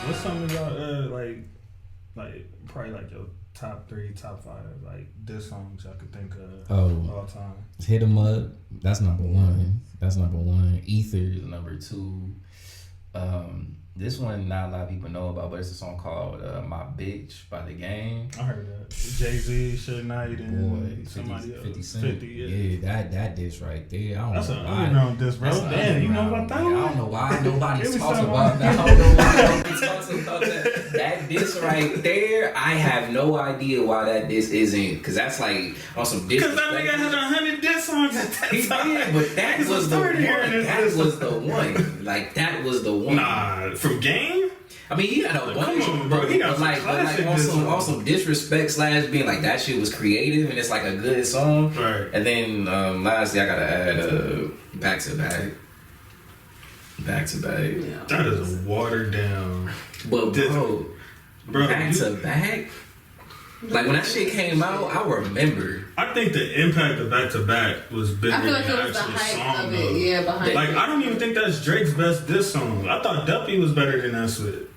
What's some of y'all like probably like your top 3, top 5 like diss songs I could think of all time? Hit 'em Up. That's number one. Ether is number 2. This one not a lot of people know about, but it's a song called "My Bitch" by The Game. I heard that. Jay-Z, Suge Knight, and somebody else. 50 Cent. 50, yeah. That diss right there. That's an underground diss, bro. Damn, you know about that one? I don't know why nobody talks about that. I don't know why nobody talks about that. That diss right there, I have no idea why that diss isn't, because that's like on some diss. Because that nigga had 100 diss songs at that time. Yeah, but that was the one. That was the one. Like, that was the one. Nah, from Game? I mean, he had a bunch, bro. He got but on some disrespect / being like that shit was creative and it's like a good song. Right. And then lastly, I gotta add Back to Back. Yeah. That is a watered down. But bro, Back to Back. Like when that shit came out, I remember. I think the impact of Back to Back was bigger than the actual song. Behind like I don't even think that's Drake's best diss song. I thought Duppy was better than that shit.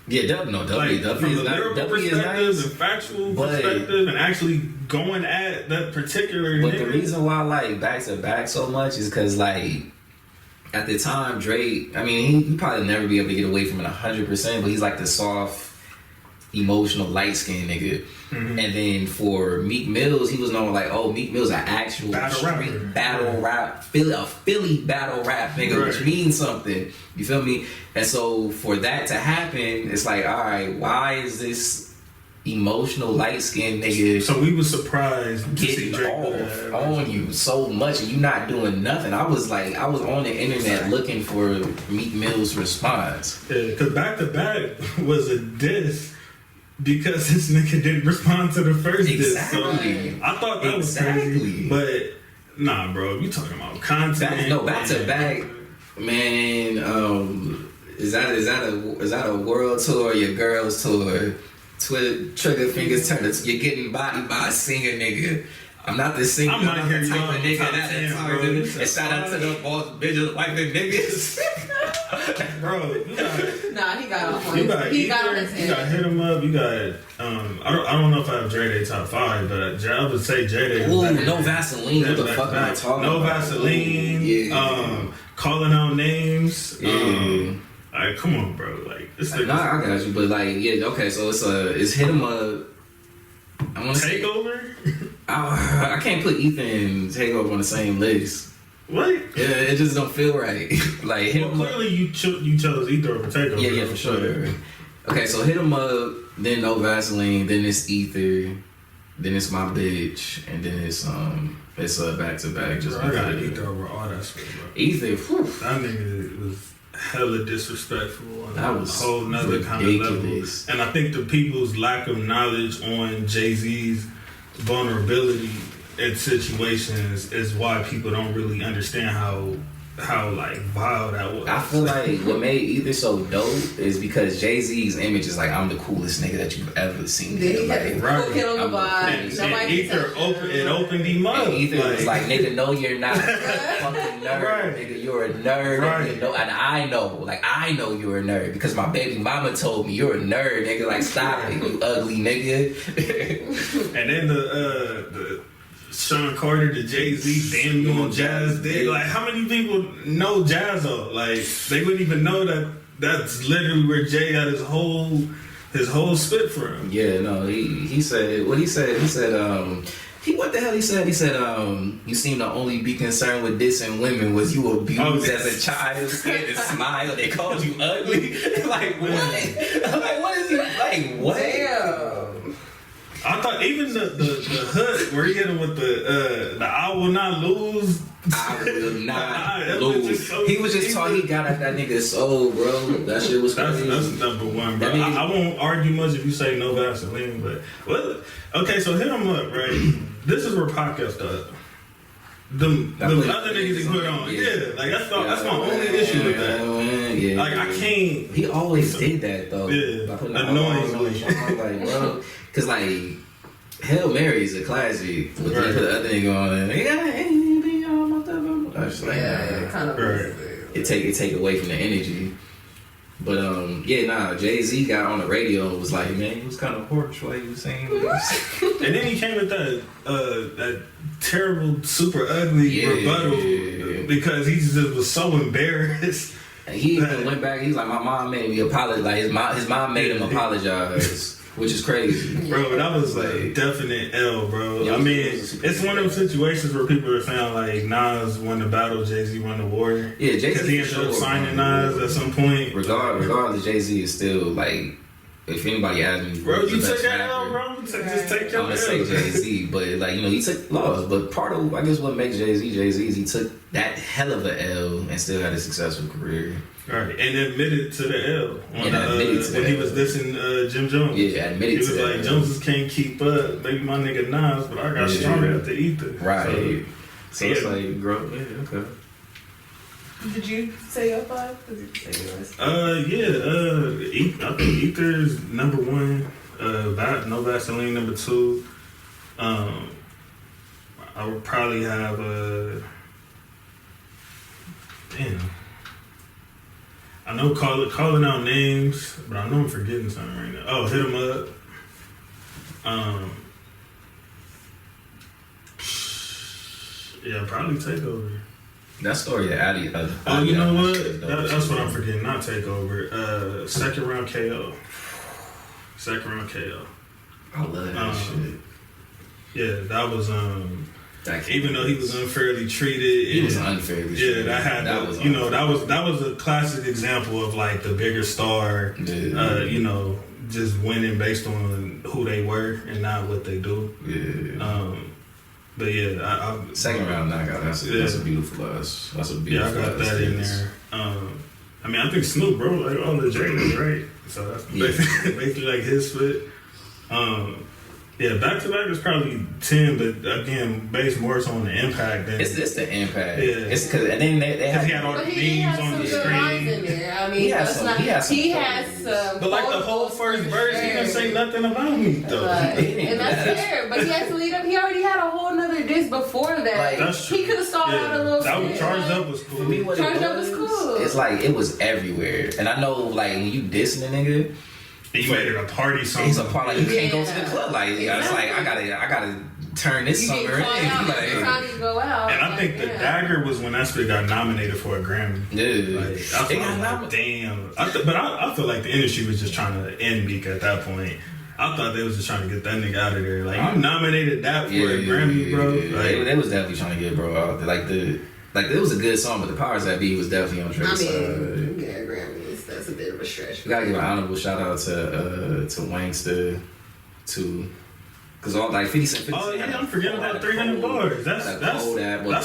Yeah, Duppy from the lyrical perspective and factual perspective, and actually going at that particular. But the reason why I like Back to Back so much is because like at the time Drake, I mean he probably never be able to get away from it 100%, but he's like the soft, emotional, light skinned nigga. Mm-hmm. And then for Meek Mills, he was known like, oh, Meek Mill's an actual battle rap, Philly battle rap nigga, right, which means something. You feel me? And so for that to happen, it's like, all right, why is this emotional light skinned nigga? So we were surprised to see Drake off on you so much, and you not doing nothing. I was on the internet looking for Meek Mill's response. Yeah, because Back to Back was a diss. Because this nigga didn't respond to the first diss. So I thought that was crazy. But nah, bro, you talking about content. Back to Back, man. Is that a world tour or your girls tour? Trigger fingers turn to you're getting bodied by a singer, nigga. I'm not the singer. I'm not the type of nigga that talks. And shout out to the boss bitches like the niggas. Bro, you got, he got off on his head. You got Hit 'em Up. You got I don't know if I have J-Day top 5, but I would say J-Day. Ooh, No Vaseline. What the fuck am I talking about? No Vaseline. Yeah. Calling out names. Yeah. Like, come on, bro. Like, it's I got you, but like, yeah, okay. So it's Hit 'em Up. I want to Takeover. I can't put Ethan and Takeover on the same list. What? Yeah, it just don't feel right. Like, clearly you chose Ether over Takeover. Yeah, for sure. Okay, so Hit 'em Up, then No Vaseline, then it's Ether, then it's My Bitch, and then it's Back to Back. Just I got Ether over all that shit, bro. Ether, whew. That nigga was hella disrespectful on that was a whole nother ridiculous kind of level. And I think the people's lack of knowledge on Jay-Z's vulnerability in situations is why people don't really understand how like vile that was. I feel like what made Ether so dope is because Jay-Z's image is like, I'm the coolest nigga that you've ever seen. Like, right. Ether opened him up. And Ether was like, nigga, no, you're not. Fucking nerd, right. Nigga, you're a nerd. Right. And I know you're a nerd because my baby mama told me you're a nerd, nigga. Like, stop it, you ugly nigga. And then the Sean Carter to Jay-Z, damn you on Jazz Day. Like, how many people know Jazzo? Like, they wouldn't even know that that's literally where Jay got his whole spit from. Yeah, no, he said what he said. He said, what the hell he said? He said, you seem to only be concerned with dissing women. Was you abused as a child? Scared to smile? They called you ugly? Like, what? Like, what is he like? What? Damn. I thought even the hood where he hit him with the I will not lose. I will not lose. He was just talking. He got at that nigga's soul, bro. That shit was crazy. That's number one, bro. I won't argue much if you say No Vaseline, but okay. So Hit 'em Up, right? This is where Pac effed up. The other niggas he put on, like that's my only issue with that. Yeah, like I can't. He always did that though. Yeah, annoyingly. Like, bro. Cause like Hail Mary is a classic, but then put the other nigga on and I was like, kind of. it take away from the energy. But Jay-Z got on the radio and was like, man, he was kind of harsh while he was saying this. And then he came with that terrible, super ugly rebuttal because he just was so embarrassed. And he even went back. He's like, my mom made me apologize. Like his mom made him apologize, which is crazy, bro. That was a definite L, bro. I mean, it's one of those situations where people are saying like Nas won the battle, Jay-Z won the war. Yeah, Jay-Z because he ended up signing Nas at some point. Regardless, Jay-Z is still like. If anybody asks me, bro, you took that L, bro. Just take your L. I'm gonna say Jay-Z, but like he took loss. But part of I guess what makes Jay-Z is he took that hell of a L and still had a successful career. Right, and admitted to the L when he was dissing Jim Jones. Yeah, admitted to that. He was like, Joneses can't keep up. Maybe my nigga Nas, but I got stronger after Ether. Right. So it's like, bro, okay. Did you say your 5? Did you say yours? I think Ether is number 1. No Vaseline number 2. I would probably have I know calling out names, but I know I'm forgetting something right now. Oh, Hit 'Em Up. Yeah, probably Takeover. That story that Addy. You know what? That's what I'm forgetting. Not Takeover. Second round KO. I love that shit. Yeah, that was even though he was unfairly treated. He was unfairly treated. Yeah, that was a classic example of like the bigger star. Just winning based on who they were and not what they do. Yeah. But yeah, second round knockout. That's a beautiful loss. That's a beautiful. Yeah, I got that in there. I mean, I think Snoop, bro, like all the Jalen, right? So that's basically like his foot. Yeah, back to back is probably 10, but again, based more so on the impact. It's the impact. Yeah, it's because and then they had all the memes on the screen. In there. I mean, he has some. But like the whole first verse, he didn't say nothing about me though. And that's fair. But he has to lead up. He already had a whole nother diss before that. Like, that's true. He could have started out a little. That was Charged Up was cool. Charged Up was cool. It's like it was everywhere, and I know like when you dissing a nigga. You made it a party song. It's a part like you can't go to the club. Like it's like I gotta turn this summer in. Trying to go out. And I think the Dagger was when that shit got nominated for a Grammy. Yeah, like, damn. I feel like the industry was just trying to end Meek at that point. I thought they was just trying to get that nigga out of there. Like you nominated that for a Grammy, bro. Like, they was definitely trying to get bro out there. Like it was a good song, but the powers that be was definitely on Drake's side. Yeah, Grammys. That's a bit of a stretch. We gotta give an honorable shout out to Wangster too, because all like 50 Cent. Oh yeah, I'm forgetting about 300 bars. That's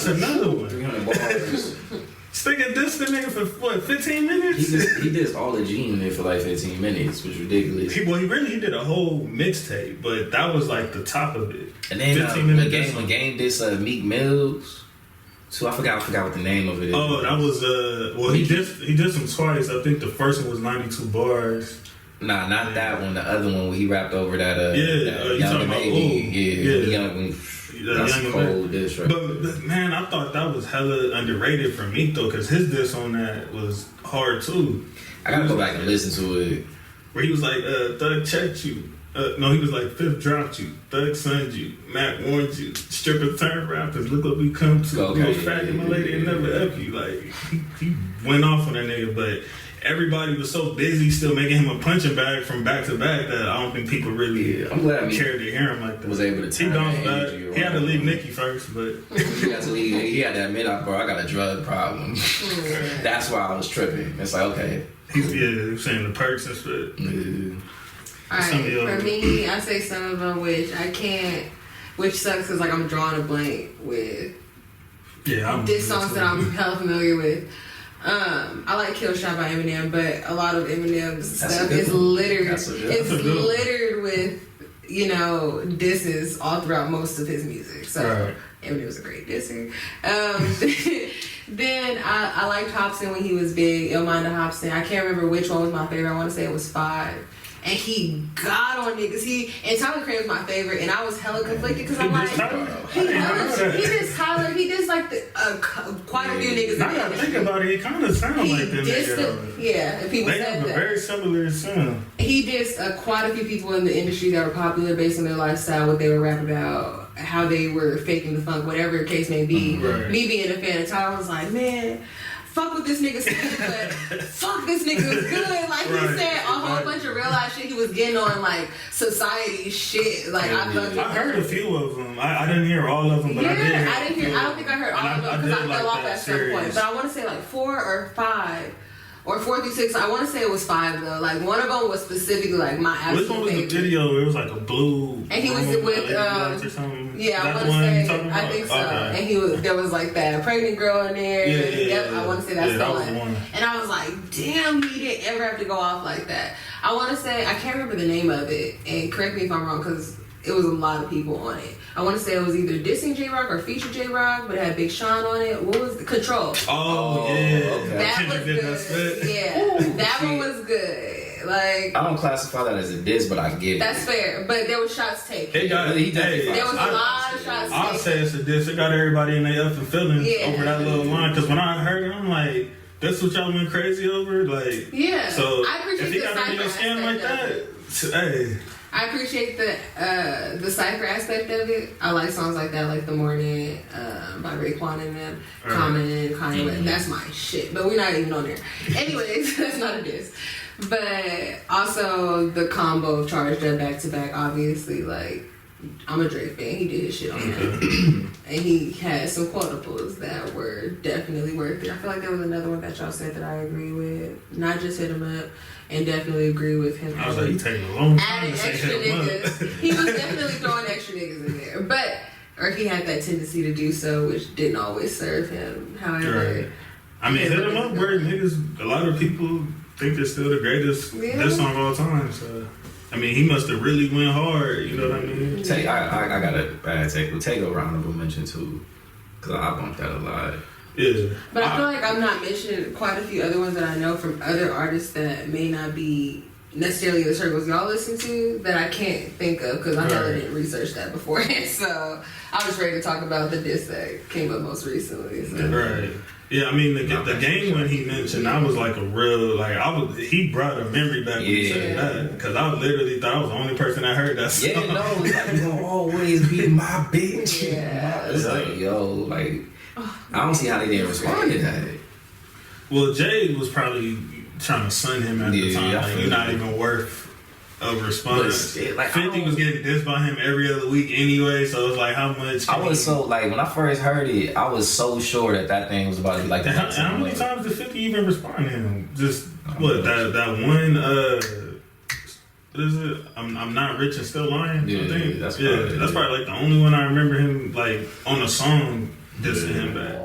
another one. 300 bars. Sticking this the nigga for what 15 minutes? He did all the G in there for like 15 minutes, which was ridiculous. He did a whole mixtape, but that was like the top of it. And then when Game did Meek Mills. So I forgot what the name of it is. Oh, that was he did some twice. I think the first one was 92 bars. Nah, not that one. The other one where he rapped over that you Young Baby. Young. That's a cold diss, right? But man, I thought that was hella underrated for Meek though, because his diss on that was hard too. I gotta go back and listen to it. Where he was like, Thug checked you. No, he was like, Fifth dropped you, Thug sunned you, Mac warned you, stripper turn rappers, look what we come to. Okay, you faggot, my lady, and never F you. Like, he went off on that nigga, but everybody was so busy still making him a punching bag from back to back that I don't think people really I'm glad cared to hear him like that. Was able to turn he bounced back. He had to leave Nicki first, but he had to leave. He had to admit, bro, I got a drug problem. That's why I was tripping. It's like, okay. He was saying the perks and shit. Yeah. Alright, for me, I say some of them which sucks because like I'm drawing a blank with diss songs that I'm hella familiar with. I like Kill Shot by Eminem, but a lot of Eminem's stuff is littered. Littered with disses all throughout most of his music. So Eminem's a great disser. Then I liked Hobson when he was big. Ilmonda Hobson. I can't remember which one was my favorite. I want to say it was 5. And he got on niggas. And Tyler Creator was my favorite, and I was hella conflicted because I'm like, he dissed Tyler. He dissed like quite a few niggas. Now that I think about it, he kind of sounded like them niggas. Yeah, and people they said have a very similar sound. He dissed quite a few people in the industry that were popular based on their lifestyle, what they were rapping about, how they were faking the funk, whatever the case may be. Right. Me being a fan of Tyler was like, man, fuck what this nigga said, but fuck this nigga was good. Like he said a whole bunch of real life shit. He was getting on like society shit. Like I heard a few of them. I didn't hear all of them, but I did. I don't think I heard all of them because I fell off at some point. But I want to say like 4 or 5. Or 4 through 6. I want to say it was 5 though. Like one of them was specifically like my absolute Which one was favorite. The video? It was like a blue. And he was with or something. Yeah, I want to say. I think so. Okay. And he was there was like that pregnant girl in there. Yeah. I want to say that's the one. And I was like, damn, he didn't ever have to go off like that. I want to say I can't remember the name of it. And correct me if I'm wrong because it was a lot of people on it. I want to say it was either dissing J-Rock or feature J-Rock, but it had Big Sean on it. What was the Control? Oh yeah. Okay. That was good. Yeah. That one was good. Like I don't classify that as a diss, but I get it. That's fair. But there was shots taken. There was a lot of shots taken. I'll say it's a diss. It got everybody in their up and feelings over that little line. Because when I heard it, I'm like, that's what y'all went crazy over? Like, yeah. So I appreciate if he got a scam like that, hey. I appreciate the cypher aspect of it. I like songs like that, like The Morning by Raekwon and them, Common, Kanye West. That's my shit. But we're not even on there. Anyways, that's not a diss. But also the combo of Charged Up back to back. Obviously, like I'm a Drake fan. He did his shit on that, and he had some quotables that were definitely worth it. I feel like there was another one that y'all said that I agree with. Not just Hit 'Em Up. And definitely agree with him. I was like, he taking a long time adding to say extra niggas. He was definitely throwing extra niggas in there. Or he had that tendency to do so, which didn't always serve him. However, I mean, Hit 'Em Up where niggas, a lot of people think it's still the greatest diss song of all time. So, I mean, he must have really went hard. You know what I mean? I got a bad take. We'll take a honorable mention too, because I bumped that a lot. Yeah. But I feel like I'm not mentioning quite a few other ones that I know from other artists that may not be necessarily in the circles y'all listen to that I can't think of because I never didn't research that beforehand. So I was ready to talk about the diss that came up most recently. So. Right. Yeah, I mean the game when he mentioned, I was like a real he brought a memory back when he said that because I literally thought I was the only person that heard that song. Yeah, no, it's like you gonna always be my bitch. Yeah, it's like I don't see how they didn't respond to that. Well, Jay was probably trying to sun him at the time. Like, you're not even worth a response. 50 was getting dissed by him every other week anyway, so it's like, how much? I was so, when I first heard it, I was so sure that thing was about to be like that. How many times did 50 even respond to him? Just, that one, what is it? I'm not rich and still lying. Yeah, I think. That's probably like the only one I remember him, like, on a song dissing him back.